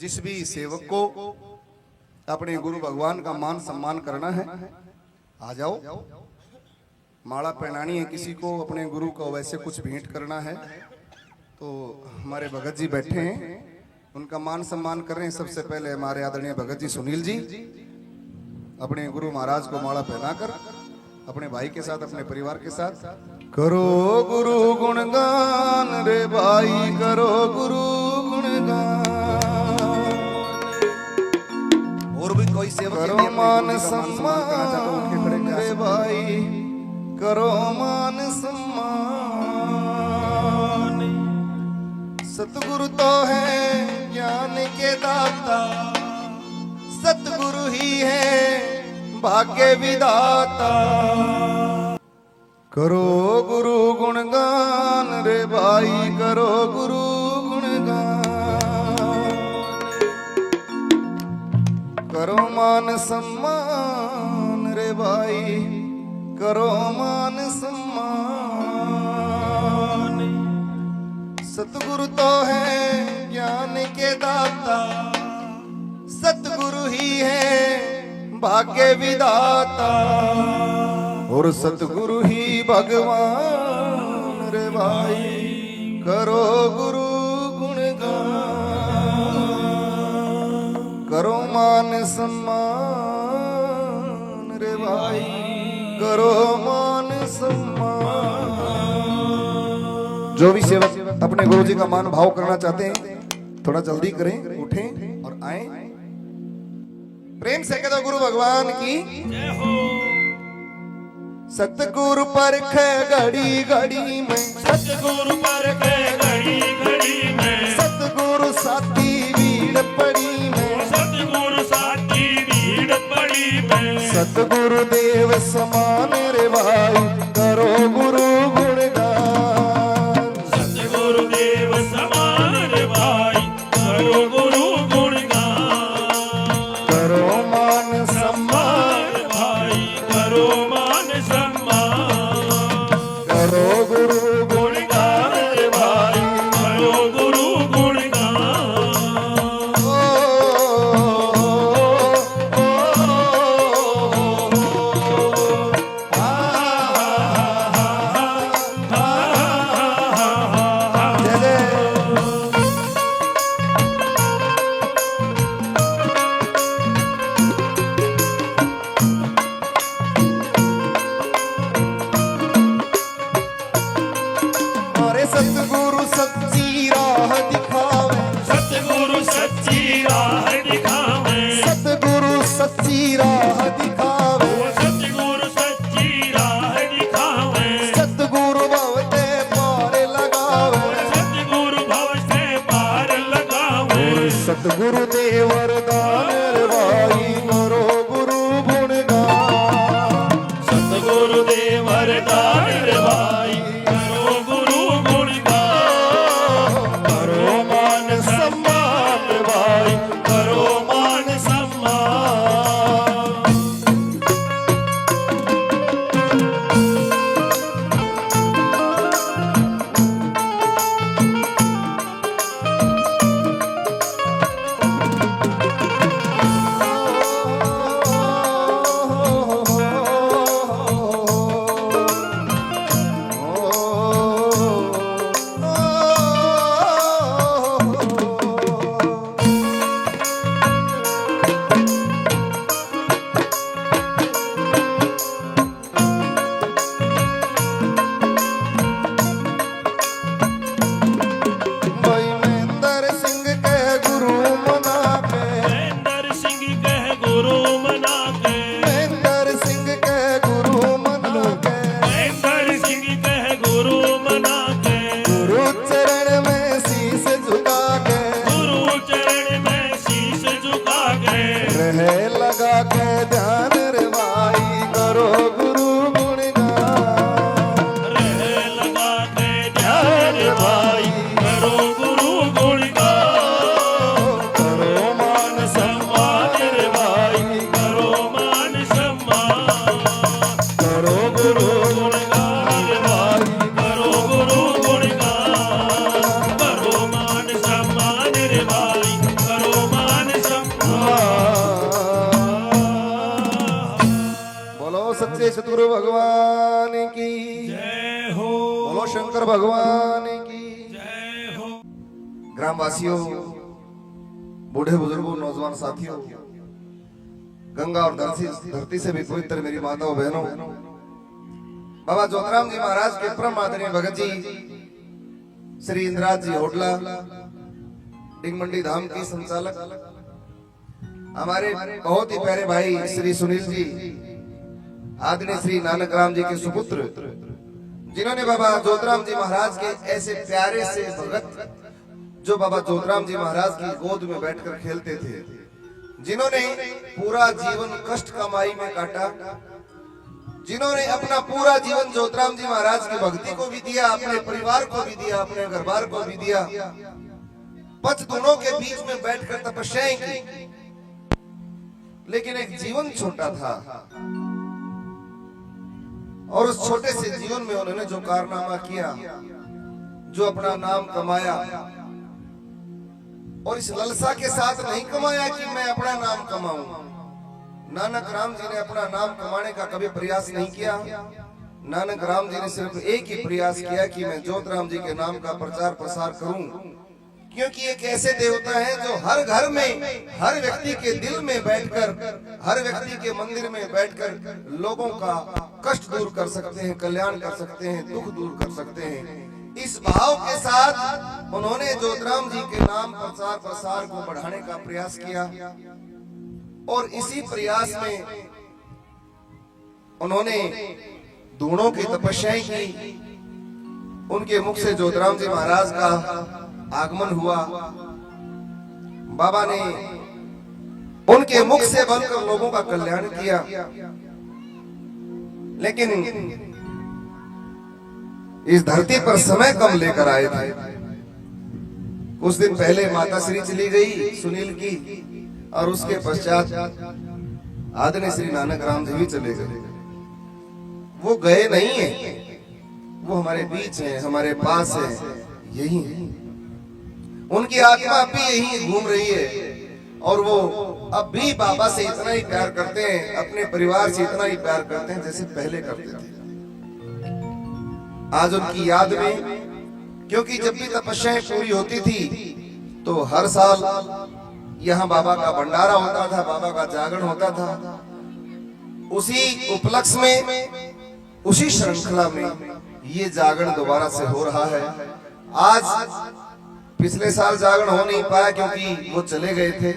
जिस भी सेवक को अपने गुरु भगवान का मान सम्मान करना है आ जाओ। माला पहनानी है किसी को, अपने गुरु को वैसे कुछ भेंट करना है तो हमारे भगत जी बैठे हैं, उनका मान सम्मान कर रहे हैं। सबसे पहले हमारे आदरणीय भगत जी सुनील जी अपने गुरु महाराज को माला पहनाकर अपने भाई के साथ, अपने परिवार के साथ करो गुरु गुणगान रे भाई, करो गुरु गुणगान। और भी कोई सेवक करो मान सम्मान रे भाई, करो मान सम्मान। सतगुरु तो है ज्ञान के दाता, सतगुरु ही है भाग्य विधाता। करो गुरु गुणगान रे भाई, करो गुरु गुणगान। करो मान सम्मान रे भाई, करो मान सम्मान। सतगुरु तो है ज्ञान के दाता, सतगुरु ही है भाग्य विधाता, और सतगुरु ही भगवान रे भाई, करो गुरु गुणगान। करो मान सम्मान रे भाई, करो मान सम्मान। जो भी सेवक अपने गुरु जी का मान भाव करना चाहते हैं थोड़ा जल्दी करें, उठें और आए। प्रेम से कह दो गुरु भगवान की जय हो। सतगुरु परखे घड़ी घड़ी में, सतगुरु परखे घड़ी घड़ी में, सतगुरु साथी भीड़ पड़ी में, सतगुरु साथी भीड़ पड़ी में। सतगुरु देव समान रे भाई, करो गुरु गुणगान। सतगुरु देव समान रे भाई, करो गुरु गुणगान। करो मान सम्मान भाई, करो मान सम्मान। करो गुरु गुणगान रे भाई, करो गुरु गुणगान। सतगुरु सच्ची राह दिखावे, सतगुरु सच्ची राह दिखावे, सतगुरु सच्ची राह दिखावे, सतगुरु सच्ची राह दिखावे। सतगुरु भव ते पार लगावे, सतगुरु भव से पार लगावे। सतगुरु दे वरदान रे भाई, करो गुरु गुणगान। सतगुरु दे वरदान रे भाई, करो गुरु गुणगान। करो मान सम्मान रे भाई, करो मान सम्मान। लगा के ध्यान रे भाई, करो गुरु गुणगान। रहे लगा के ध्यान रे भाई, करो गुरु गुणगान। करो मान सम्मान रे भाई, करो मान सम्मान। करो गुरु गुणगान रे भाई, करो गुरु गुणगान। करो मान सम्मान रे भाई, करो मान सच्चे सतगुरु भगवान की जय हो, बोलो शंकर भगवान की जय हो। ग्रामवासियों, बूढ़े बुजुर्गों, नौजवान साथियों, गंगा और धरती से भी पवित्र मेरी माताओं बहनों, बाबा जोतराम जी महाराज के परम आदरणीय भगत जी श्री इंद्राज जी होटला डिंगमंडी धाम की संचालक, हमारे बहुत ही प्यारे भाई श्री सुनील जी, आदरणीय श्री नानक राम जी के सुपुत्र, जिन्होंने बाबा जोतराम जी महाराज के ऐसे प्यारे से भगत जो बाबा जोतराम जी महाराज की गोद में बैठकर खेलते थे, जिन्होंने पूरा जीवन कष्ट कमाई में काटा, जिन्होंने अपना पूरा जीवन जोतराम जी महाराज की भक्ति को भी दिया, अपने परिवार को भी दिया, अपने घर बार को भी दिया, पच दोनों के बीच में बैठकर तपस्याएं की, लेकिन एक जीवन छोटा था और उस छोटे से जीवन में उन्होंने जो कारनामा किया, जो अपना नाम कमाया, और इस ललसा के साथ नहीं कमाया कि मैं अपना नाम कमाऊं। नानक राम जी ने अपना नाम कमाने का कभी प्रयास नहीं किया। नानक राम जी ने सिर्फ एक ही प्रयास किया कि मैं जोतराम जी के नाम का प्रचार प्रसार करूं, क्योंकि एक ऐसे देवता हैं जो हर घर में, हर व्यक्ति के दिल में बैठकर, हर व्यक्ति के मंदिर में बैठकर लोगों का कष्ट दूर कर सकते हैं, कल्याण कर सकते हैं, दुख दूर कर सकते हैं। इस भाव के साथ उन्होंने जोतराम जी के नाम प्रचार प्रसार को बढ़ाने का प्रयास किया, और इसी प्रयास में उन्होंने दोनों की तपस्याएं की। उनके मुख से जोतराम जी महाराज का आगमन हुआ, बाबा ने उनके मुख से बनकर लोगों का कल्याण किया। लेकिन इस धरती पर समय कम लेकर आए थे। कुछ दिन पहले माता श्री चली गई सुनील की, और उसके पश्चात आदरणीय श्री नानक राम जी भी चले गए। वो गए नहीं है, वो हमारे बीच है, हमारे पास है, यही है। उनकी आत्मा अब भी यही घूम रही है, और वो अब भी बाबा से इतना ही प्यार करते हैं, अपने परिवार से इतना ही प्यार करते हैं जैसे पहले करते थे। आज उनकी याद में, क्योंकि जब भी तपस्याएं पूरी होती थी तो हर साल यहाँ बाबा का भंडारा होता था, बाबा का जागरण होता था। उसी उपलक्ष्य में, उसी श्रृंखला में ये जागरण दोबारा से हो रहा है। आज पिछले साल जागरण हो नहीं पाया क्योंकि वो चले गए थे।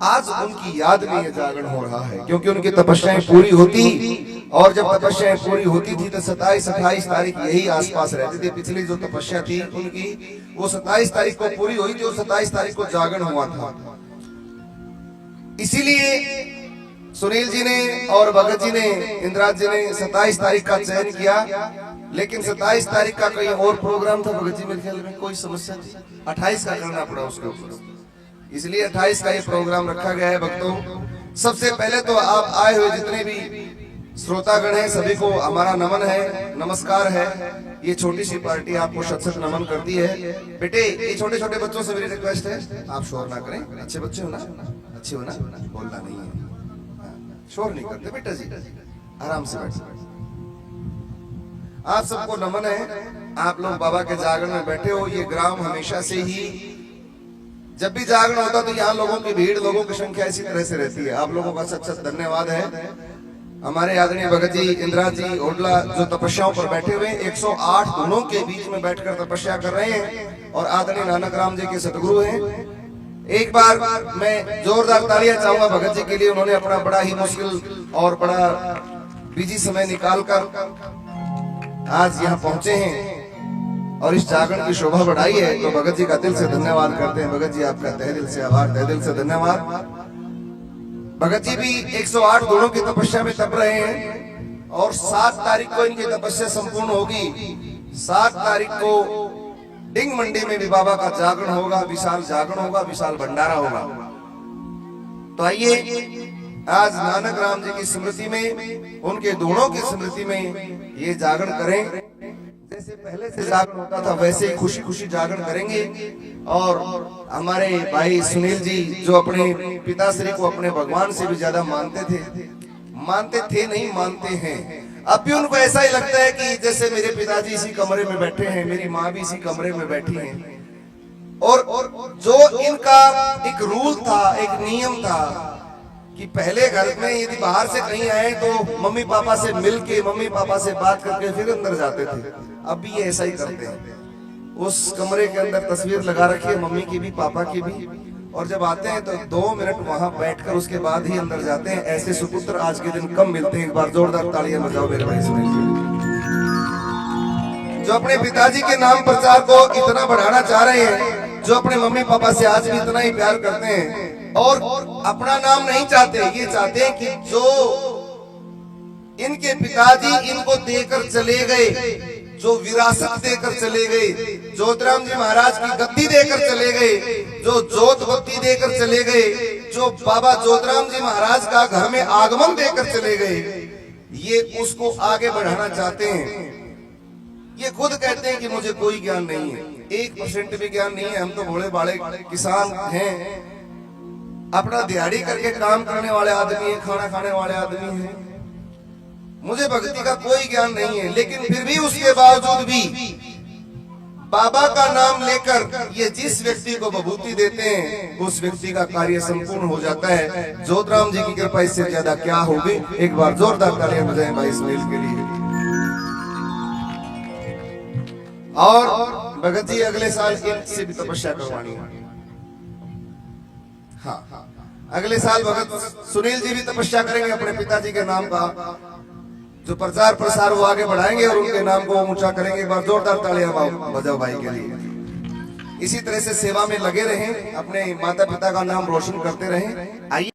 आज उनकी याद में ये जागरण हो रहा है, क्योंकि उनकी तपस्याएं पूरी होती, और जब तपस्याएं पूरी होती थी तो 27-28 तारीख यही आसपास रहती थी। पिछली जो तपस्या थी उनकी, वो 27 तारीख को पूरी हुई थी और 27 तारीख को जागरण हुआ था। इसीलिए सुनील जी ने और भगत जी ने, इंद्राज जी ने 27 तारीख का चयन किया, लेकिन 27 तारीख का कोई और प्रोग्राम था भगत जी, मेरे ख्याल में कोई समस्या थी, 28 का करना पड़ा उसके ऊपर, इसलिए 28 का ये प्रोग्राम रखा गया है। भक्तों, सबसे पहले तो आप आए हुए जितने भी श्रोतागण हैं सभी को हमारा नमन है, नमस्कार है। ये छोटी सी पार्टी आपको शत शत नमन करती है। बेटे, ये छोटे छोटे बच्चों से मेरी रिक्वेस्ट है, आप शोर ना करें, अच्छे बच्चे हो ना, अच्छे हो ना, बोलना नहीं है, शोर नहीं करते बेटा जी, आराम से बैठ। आप सबको नमन है, आप लोग बाबा के जागरण में बैठे हो। ये ग्राम हमेशा से ही जब भी जागरण होता तो यहाँ लोगों की भीड़, लोगों की संख्या इसी तरह से रहती है। आप लोगों का सच सच धन्यवाद है। हमारे आदरणीय भगत जी, इंद्रा जी ओडला जो तपस्याओं पर बैठे हुए 108 दोनों के बीच में बैठकर तपस्या कर रहे हैं, और आदरणीय नानक राम जी के सतगुरु हैं। एक बार मैं जोरदार तालियां चाहूंगा भगत जी के लिए। उन्होंने अपना बड़ा ही मुश्किल और बड़ा बिजी समय निकालकर आज यहाँ पहुंचे हैं और इस जागरण की शोभा बढ़ाई है, तो भगत जी का दिल से धन्यवाद करते हैं। भगत जी आपका तहे दिल से आभार, तहे दिल से धन्यवाद। भगत जी भी 108 गुणों की तपस्या में तप रहे हैं, और 7 तारीख को इनकी तपस्या संपूर्ण होगी। 7 तारीख को डिंग मंडी में भी बाबा का जागरण होगा, विशाल जागरण होगा, विशाल भंडारा होगा। तो आइए आज नानक राम जी की स्मृति में, उनके दोनों की स्मृति में ये जागरण करें। जैसे पहले से जागरण होता था वैसे ही खुशी खुशी जागरण करेंगे। और हमारे भाई सुनील जी जो अपने पिताश्री को अपने भगवान से भी ज्यादा मानते थे, मानते थे नहीं, मानते हैं। अब भी उनको ऐसा ही लगता है कि जैसे मेरे पिताजी इसी कमरे में बैठे हैं, मेरी माँ भी इसी कमरे में बैठी है। और जो इनका एक रूल था, एक नियम था कि पहले घर में यदि बाहर से कहीं आए तो मम्मी पापा से मिलके, मम्मी पापा से बात करके फिर अंदर जाते थे। अब भी ये ऐसा ही करते हैं। उस कमरे के अंदर तस्वीर लगा रखी है, मम्मी की भी पापा की भी, और जब आते हैं तो 2 मिनट वहां बैठकर उसके बाद ही अंदर जाते हैं। ऐसे सुपुत्र आज के दिन कम मिलते हैं। एक बार जोरदार तालियां बजाओ मेरे भाई सुनील के लिए, जो अपने पिताजी के नाम प्रचार को इतना बढ़ाना चाह रहे हैं, जो अपने मम्मी पापा से आज भी इतना ही प्यार करते हैं और अपना नाम नहीं चाहते। ये चाहते हैं कि जो इनके पिताजी इनको देकर चले गए, जो विरासत देकर चले गए, जोतराम जी महाराज की गद्दी देकर चले गए, जो जोत बत्ती देकर चले गए, जो बाबा जोतराम जी महाराज का घर में आगमन देकर चले गए, ये उसको आगे बढ़ाना चाहते हैं। ये खुद कहते हैं कि मुझे कोई ज्ञान नहीं है, 1% भी ज्ञान नहीं है। हम तो भोले भाले किसान हैं, अपना दिहाड़ी करके काम करने वाले आदमी हैं, खाना खाने वाले आदमी हैं। मुझे भक्ति का कोई ज्ञान नहीं है, लेकिन फिर भी उसके बावजूद भी बाबा का नाम लेकर ये जिस व्यक्ति को विभूति देते हैं, उस व्यक्ति का कार्य संपूर्ण हो जाता है। जोतराम जी की कृपा इससे ज्यादा क्या होगी। एक बार जोरदार तालियां बजाएं भाई इस्माइल के लिए। और भगत जी अगले साल इनसे भी तपस्या करवानी है। हाँ, अगले साल भगत सुनील जी भी तपस्या करेंगे अपने पिताजी के नाम का, जो प्रचार प्रसार वो आगे बढ़ाएंगे और उनके नाम को ऊंचा करेंगे। एक बार जोरदार तालियां बजाओ भाई के लिए। इसी तरह से सेवा में लगे रहें, अपने माता पिता का नाम रोशन करते रहें। आइए